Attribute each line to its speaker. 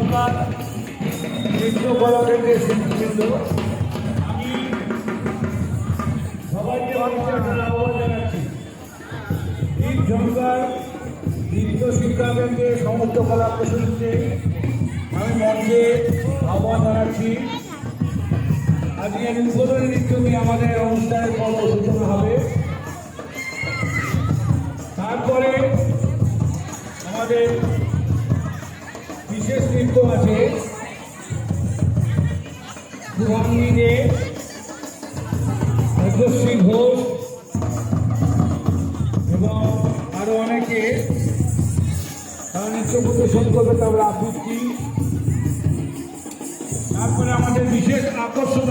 Speaker 1: ঝঙ্কার নৃত্যকলা কেন্দ্রের শিল্পীবৃন্দ, আমি সবাইকে আহ্বান জানাচ্ছি ঝঙ্কার নৃত্য শিক্ষা কেন্দ্রের সমস্ত কলা প্রশাসনকে আমি মঞ্চে আহ্বান জানাচ্ছি। আজকের উদ্বোধনী নৃত্য নিয়ে আমাদের অনুষ্ঠানের কর্মসূচনা হবে। তারপরে আমাদের বিশেষ নৃত্য আছে, শুভাঙ্গী দে, রাজশ্রী ঘোষ এবং আরো অনেকে তারা নৃত্য প্রদর্শন করবে। তারপরে আবৃত্তি, তারপরে আমাদের বিশেষ আকর্ষণ